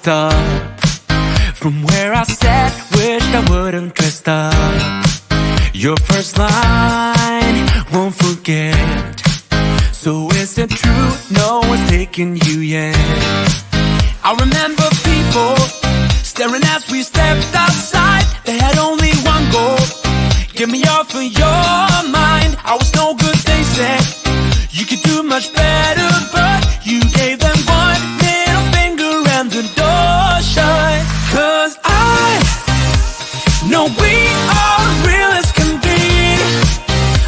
walked up from where I sat, wished I wouldn't dressed up. Your first line, won't forget. So is it true, no one's taking you yet? I remember people staring as we stepped outside. They had only one goal, get me off of your mind. I was no good, they said. You could do much better, but you gave them one middle finger and the door shut. 'Cause I know we are real as can be.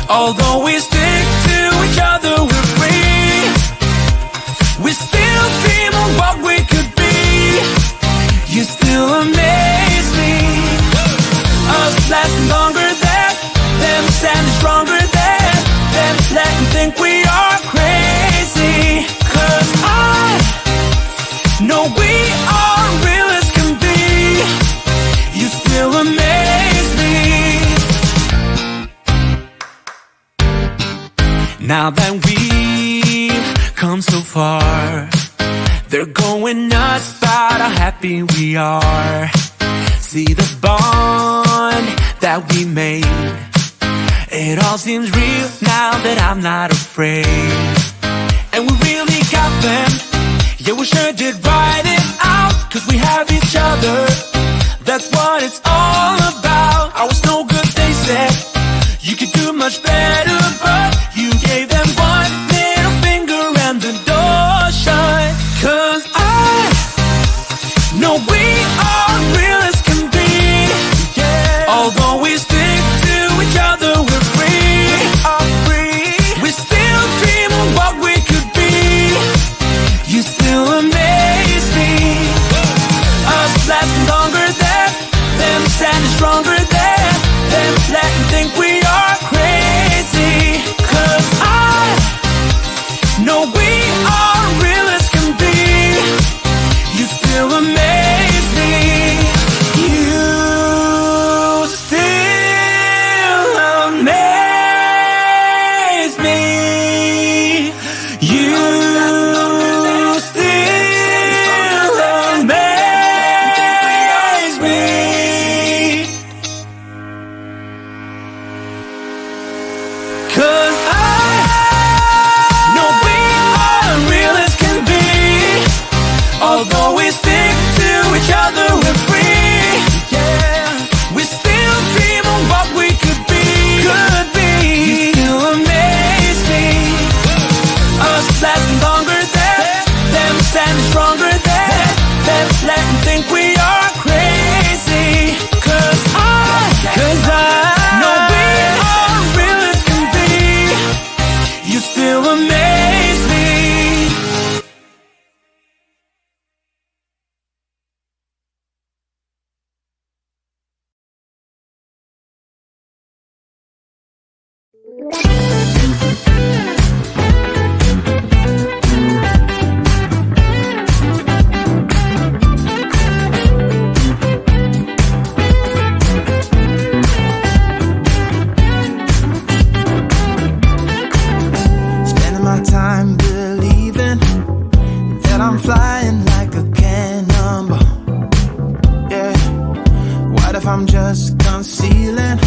Although we stick to each other, we're free. We still dream of what we could be. You still amaze me. Us lasting longer than them, standing stronger than them, letting think we are crazy. 'Cause I know we are real as can be. You still amaze me. Now that we've come so far, they're going nuts about how happy we are. See the bond that we made, it all seems real now that I'm not afraid. And we really got them, yeah, we sure did write it out. 'Cause we have each other, that's what it's all about. I was no good, they said. You could do much better, but you gave them one middle finger and the door shut. 'Cause I know we are real as can be. Yeah. Although we stick to each other, we're free. Are free. We still dream of what we could be. You still amaze me. Us lasting longer than them, standing stronger than them, letting think we are crazy. 'Cause I know we are real as can be. You still amaze me. You still amaze me. You still amaze me. 'Cause I know we are real as can be. Although we stick to each other, we're free. Yeah, we still dream of what we could be. Could be. You still amaze me. Us lasting longer than them, standing stronger than them, letting think we are crazy. 'Cause I know we are real as can be. You still amaze me. Spending my time believing that I'm flying like a cannonball. Yeah. What if I'm just concealing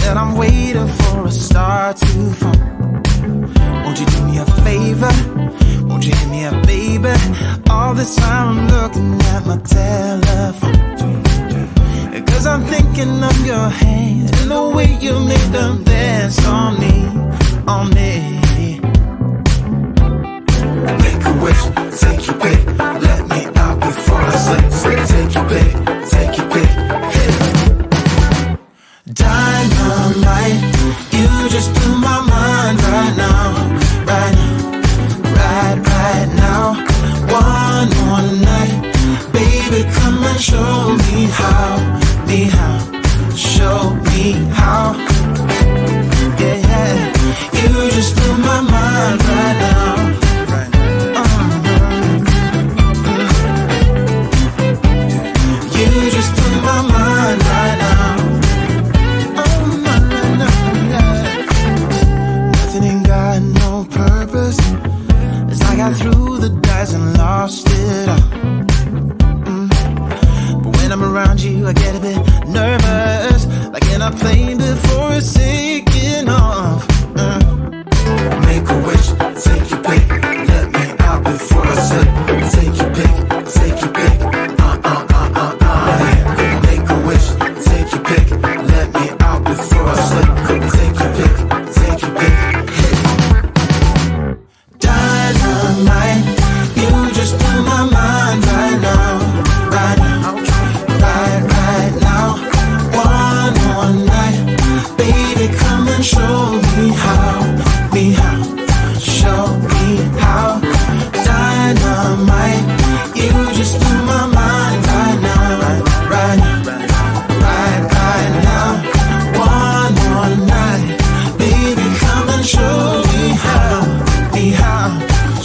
that I'm waiting for a star to fall? Won't you do me a favor? Won't you hit me up, baby? All this time I'm looking at my telephone, 'cause I'm thinking of your hand and the way you make them dance on me, on me. Make a wish, take your pick, let me out before I sleep. Take your pick, take your pick, hit it. Dynamite, you just blew my mind right now, right now, right now. One more night, baby, come and show me how, show me how. Yeah, yeah, you just blew my mind right now. You just blew my mind right now. Nothing ain't got no purpose. It's like I threw the dice and lost it all.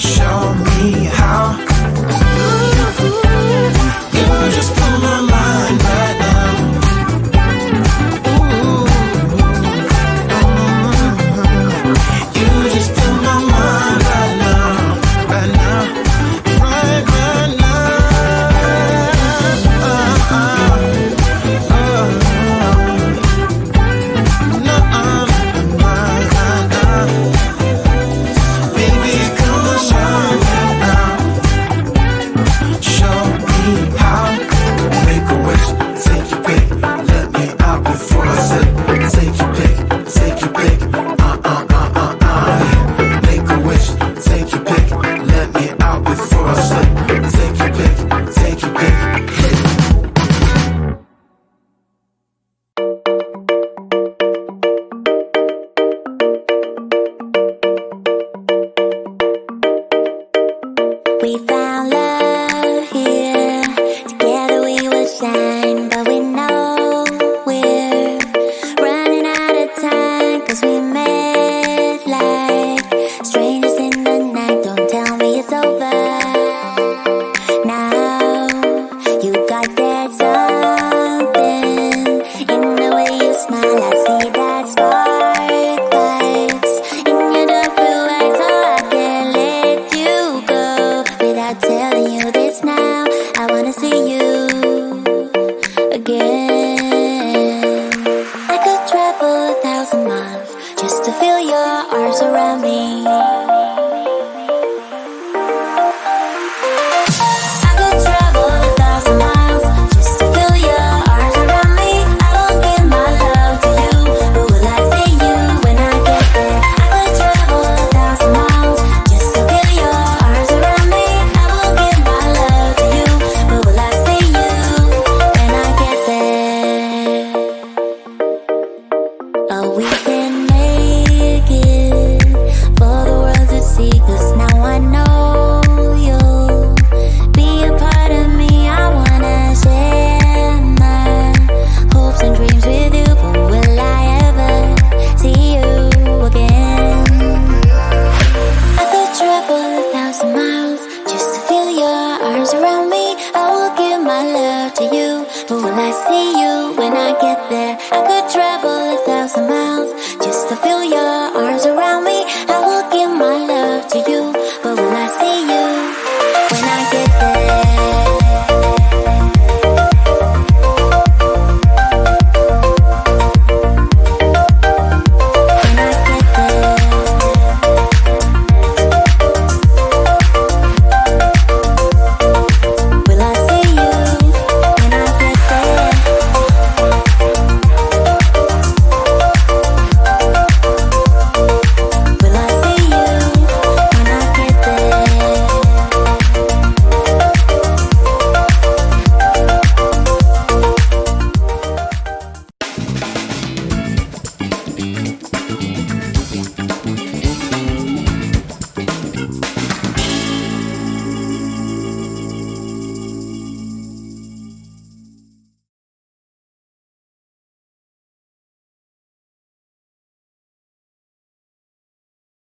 Show me